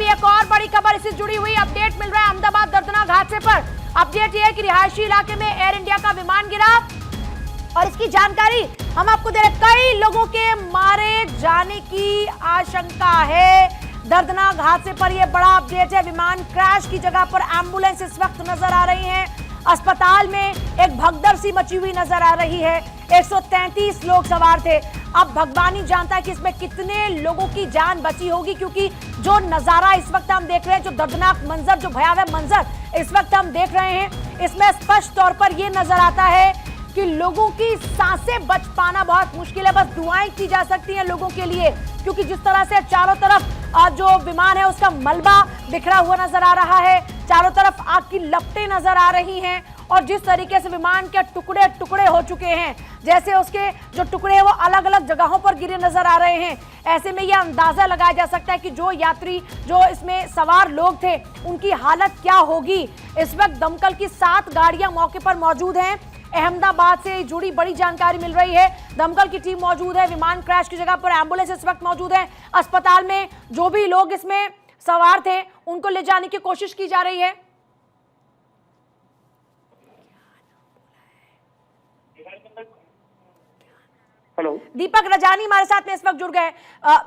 अभी एक और बड़ी खबर इससे जुड़ी हुई अपडेट मिल रहा है अहमदाबाद दर्दनाक हादसे पर। अपडेट यह है कि रिहायशी इलाके में एयर इंडिया का विमान गिरा और इसकी जानकारी हम आपको दे रहे हैं। कई लोगों के मारे जाने की आशंका है। दर्दनाक हादसे पर यह बड़ा अपडेट है। विमान क्रैश की जगह पर एम्बुलेंस इस वक्त नजर आ रही है। अस्पताल में एक भगदड़ सी मची हुई नजर आ रही है। 133 लोग सवार थे। अब भगवान ही जानता है कि इसमें कितने लोगों की जान बची होगी, क्योंकि जो नजारा इस वक्त हम देख रहे हैं, जो दर्दनाक मंजर, जो भयावह मंजर इस वक्त हम देख रहे हैं, इसमें स्पष्ट तौर पर यह नजर आता है कि लोगों की सांसें बच पाना बहुत मुश्किल है। बस दुआएं की जा सकती हैं लोगों के लिए, क्योंकि जिस तरह से चारों तरफ जो विमान है उसका मलबा बिखरा हुआ नजर आ रहा है, चारों तरफ आग की लपटें नजर आ रही हैं और जिस तरीके से विमान के टुकड़े टुकड़े हो चुके हैं, जैसे उसके जो टुकड़े हैं वो अलग अलग जगहों पर गिरे नजर आ रहे हैं। ऐसे में यह अंदाजा लगाया जा सकता है कि जो यात्री, जो इसमें सवार लोग थे, उनकी हालत क्या होगी। इस वक्त दमकल की 7 गाड़ियां मौके पर मौजूद हैं। अहमदाबाद से जुड़ी बड़ी जानकारी मिल रही है। दमकल की टीम मौजूद है। विमान क्रैश की जगह पर एम्बुलेंस इस वक्त मौजूद है। अस्पताल में जो भी लोग इसमें सवार थे उनको ले जाने की कोशिश की जा रही है। हेलो, दीपक रजानी हमारे साथ में इस वक्त जुड़ गए।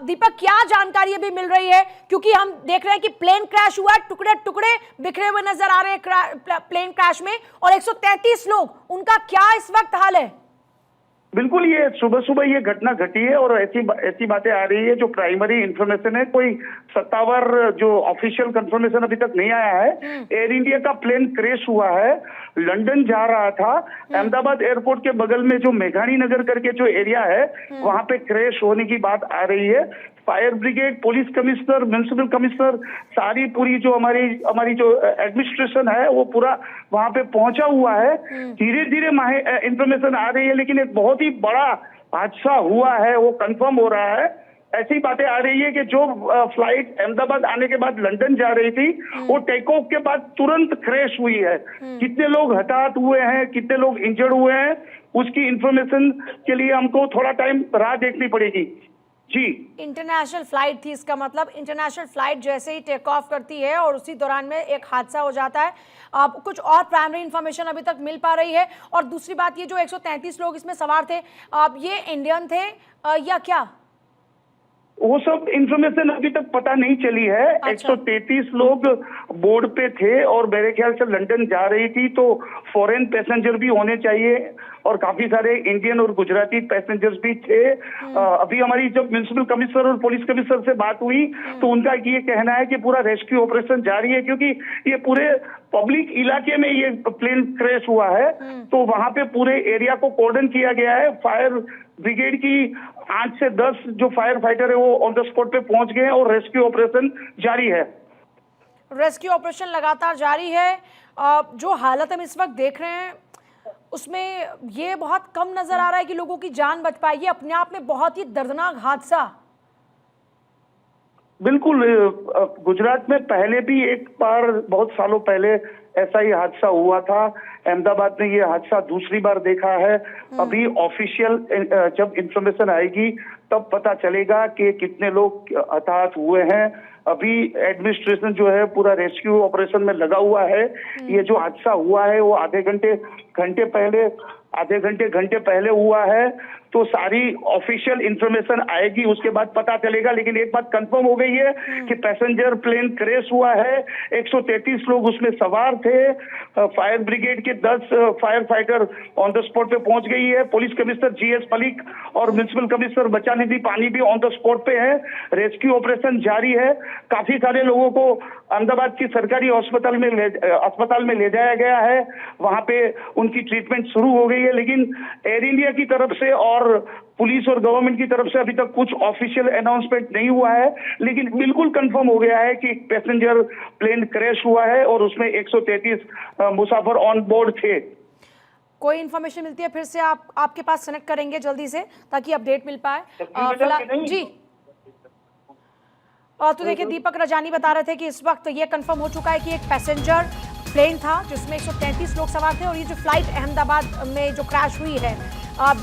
दीपक, क्या जानकारी अभी मिल रही है, क्योंकि हम देख रहे हैं कि प्लेन क्रैश हुआ, टुकड़े टुकड़े बिखरे हुए नजर आ रहे हैं प्लेन क्रैश में, और 133 लोग, उनका क्या इस वक्त हाल है? बिल्कुल, ये सुबह सुबह ये घटना घटी है और ऐसी बातें आ रही है। जो प्राइमरी इंफॉर्मेशन है, कोई सत्तावर जो ऑफिशियल कंफर्मेशन अभी तक नहीं आया है। एयर इंडिया का प्लेन क्रैश हुआ है, लंदन जा रहा था। अहमदाबाद एयरपोर्ट के बगल में जो मेघानी नगर करके जो एरिया है, वहां पे क्रैश होने की बात आ रही है। Fire brigade, police commissioner, municipal commissioner, सारी पूरी जो हमारी जो एडमिनिस्ट्रेशन है वो पूरा वहां पे पहुंचा हुआ है। धीरे धीरे इंफॉर्मेशन आ रही है, लेकिन एक बहुत ही बड़ा हादसा हुआ है वो कंफर्म हो रहा है। ऐसी बातें आ रही है कि जो फ्लाइट अहमदाबाद आने के बाद लंदन जा रही थी, वो टेक ऑफ के बाद तुरंत क्रैश हुई है। कितने लोग हताहत हुए हैं, कितने लोग इंजर्ड हुए हैं, उसकी इंफॉर्मेशन के लिए हमको थोड़ा टाइम राह देखनी पड़ेगी। जी, इंटरनेशनल फ्लाइट थी, इसका मतलब इंटरनेशनल फ्लाइट जैसे ही टेक ऑफ करती है और उसी दौरान में एक हादसा हो जाता है। अब कुछ और प्राइमरी इंफॉर्मेशन अभी तक मिल पा रही है। और दूसरी बात, ये जो 133 लोग इसमें सवार थे, अब ये इंडियन थे या क्या? वो सब इंफॉर्मेशन अभी तक पता नहीं चली है। अच्छा। 133 लोग बोर्ड पे थे और मेरे ख्याल से लंदन जा रही थी, तो फॉरेन पैसेंजर भी होने चाहिए और काफी सारे इंडियन और गुजराती पैसेंजर्स भी थे। अभी हमारी जब म्युनिसिपल कमिश्नर और पुलिस कमिश्नर से बात हुई तो उनका ये कहना है कि पूरा रेस्क्यू ऑपरेशन जारी है, क्योंकि ये पूरे पब्लिक इलाके में ये प्लेन क्रैश हुआ है, तो वहां पे पूरे एरिया को कॉर्डन किया गया है। फायर ब्रिगेड की 8 से 10 जो फायर फाइटर है वो ऑन द स्पॉट पे पहुंच गए हैं और रेस्क्यू ऑपरेशन जारी है। रेस्क्यू ऑपरेशन लगातार जारी है। जो हालत हम इस वक्त देख रहे हैं उसमें ये बहुत कम नजर आ रहा है कि लोगों की जान बच पाई। ये अपने आप में बहुत ही दर्दनाक हादसा। बिल्कुल, गुजरात में पहले भी एक बार बहुत सालों पहले ऐसा ही हादसा हुआ था। अहमदाबाद में ये हादसा दूसरी बार देखा है। अभी ऑफिशियल जब इंफॉर्मेशन आएगी तब पता चलेगा कि कितने लोग हताहत हुए हैं। अभी एडमिनिस्ट्रेशन जो है पूरा रेस्क्यू ऑपरेशन में लगा हुआ है। ये जो हादसा हुआ है वो आधे घंटे पहले हुआ है, तो सारी ऑफिशियल इंफॉर्मेशन आएगी, उसके बाद पता चलेगा। लेकिन एक बात कंफर्म हो गई है कि पैसेंजर प्लेन क्रैश हुआ है। 133 लोग उसमें सवार थे। फायर ब्रिगेड के 10 fire fighter on the spot पे पहुंच गई है। पुलिस कमिश्नर जीएस मलिक और म्युनिसिपल कमिश्नर बचानिधि पानी भी ऑन द स्पॉट पे है। रेस्क्यू ऑपरेशन जारी है। काफी सारे लोगों को अहमदाबाद की सरकारी अस्पताल में ले जाया गया है। वहां पे उनकी ट्रीटमेंट शुरू हो गई है। लेकिन एयर इंडिया की तरफ से और पुलिस और गवर्नमेंट की तरफ से अभी तक कुछ ऑफिशियल अनाउंसमेंट नहीं हुआ है, लेकिन बिल्कुल कंफर्म हो गया है कि पैसेंजर प्लेन क्रैश हुआ है और उसमें 133 मुसाफिर ऑन बोर्ड थे। कोई इन्फॉर्मेशन मिलती है फिर से आपके पास कनेक्ट करेंगे जल्दी से, ताकि अपडेट मिल पाए। जी, तो देखिए, दीपक रजानी बता रहे थे कि इस वक्त ये कंफर्म हो चुका है कि एक पैसेंजर प्लेन था जिसमें 133 लोग सवार थे, और ये जो फ्लाइट अहमदाबाद में जो क्रैश हुई है,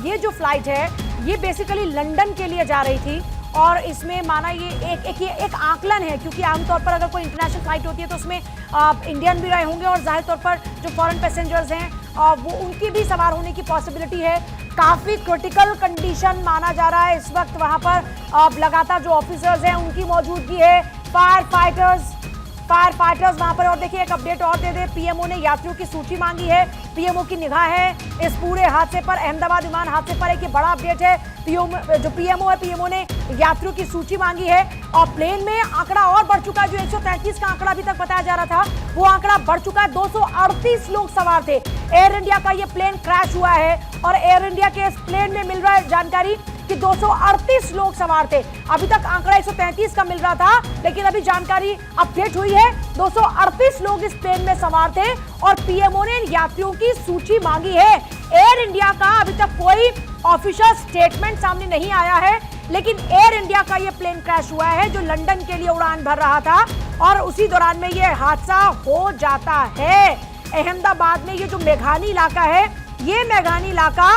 ये जो फ्लाइट है ये बेसिकली लंदन के लिए जा रही थी और इसमें माना ये एक आकलन है, क्योंकि आमतौर पर अगर कोई इंटरनेशनल फ्लाइट होती है तो उसमें इंडियन भी रहे होंगे और जाहिर तौर पर जो फॉरेन पैसेंजर्स हैं वो उनकी भी सवार होने की पॉसिबिलिटी है। काफ़ी क्रिटिकल कंडीशन माना जा रहा है इस वक्त वहाँ पर। लगातार जो ऑफिसर्स हैं उनकी मौजूदगी है, फायर फाइटर्स वहां पर। और देखिए एक अपडेट और दे दे, पीएमओ ने यात्रियों की सूची मांगी है, पीएमओ की निगाह है इस पूरे हादसे पर, अहमदाबाद विमान हादसे पर। एक ये बड़ा अपडेट है, जो पीएमओ है, पीएमओ ने यात्रियों की सूची मांगी है और प्लेन में आंकड़ा और बढ़ चुका है। जो 133 का आंकड़ा अभी तक बताया जा रहा था वो आंकड़ा बढ़ चुका है, 238 लोग सवार थे। एयर इंडिया का ये प्लेन क्रैश हुआ है और एयर इंडिया के इस प्लेन में मिल रहा है जानकारी कि 238 लोग सवार थे। अभी तक आंकड़ा 133 का मिल रहा था, लेकिन अभी जानकारी अपडेट हुई है 238 लोग इस प्लेन में सवार थे और पीएमओ ने यात्रियों की सूची मांगी है। एयर इंडिया का अभी तक कोई ऑफिशियल स्टेटमेंट सामने नहीं आया है, लेकिन एयर इंडिया का ये प्लेन क्रैश हुआ है जो लंदन के लिए उड़ान भर रहा था और उसी दौरान में ये हादसा हो जाता है। अहमदाबाद में ये जो मेघानी इलाका है, ये मेघानी इलाका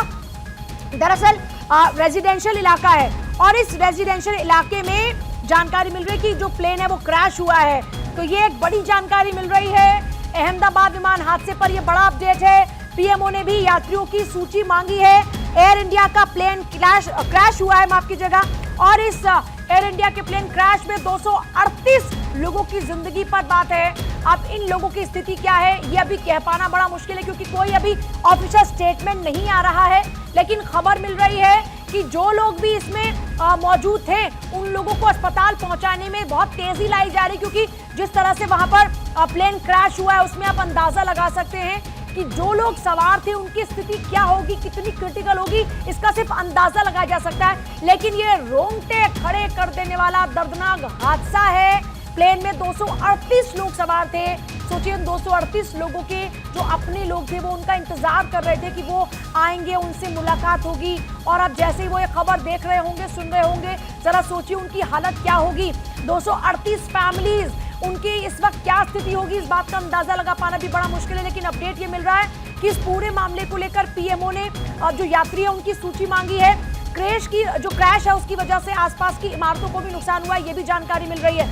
दरअसल रेजिडेंशियल इलाका है और इस रेजिडेंशियल इलाके में जानकारी मिल रही है कि जो प्लेन है वो क्रैश हुआ है। तो ये एक बड़ी जानकारी मिल रही है। अहमदाबाद विमान हादसे पर ये बड़ा अपडेट है। पीएमओ ने भी यात्रियों की सूची मांगी है। एयर इंडिया का प्लेन क्रैश हुआ है, माफ कीजिएगा, और इस एयर इंडिया के प्लेन क्रैश में 238 लोगों की जिंदगी पर बात है। अब इन लोगों की स्थिति क्या है ये अभी कह पाना बड़ा मुश्किल है, क्योंकि कोई अभी ऑफिशियल स्टेटमेंट नहीं आ रहा है, लेकिन खबर मिल रही है कि जो लोग भी इसमें मौजूद थे उन लोगों को अस्पताल पहुंचाने में बहुत तेजी लाई जा रही, क्योंकि जिस तरह से वहां पर प्लेन क्रैश हुआ है उसमें आप अंदाजा लगा सकते हैं कि जो लोग सवार थे उनकी स्थिति क्या होगी, कितनी क्रिटिकल होगी, इसका सिर्फ अंदाजा लगाया जा सकता है। लेकिन ये रोंगटे खड़े कर देने वाला दर्दनाक हादसा है। प्लेन में 238 लोग सवार थे। सोचिए उन 238 लोगों के जो अपने लोग थे वो उनका इंतजार कर रहे थे कि वो आएंगे, उनसे मुलाकात होगी, और अब जैसे ही वो ये खबर देख रहे होंगे, सुन रहे होंगे, जरा सोचिए उनकी हालत क्या होगी। 238 फैमिलीज, उनकी इस वक्त क्या स्थिति होगी, इस बात का अंदाजा लगा पाना भी बड़ा मुश्किल है। लेकिन अपडेट ये मिल रहा है कि इस पूरे मामले को लेकर पीएमओ ने जो यात्री है उनकी सूची मांगी है। जो क्रैश है उसकी वजह से आसपास की इमारतों को भी नुकसान हुआ है, ये भी जानकारी मिल रही है।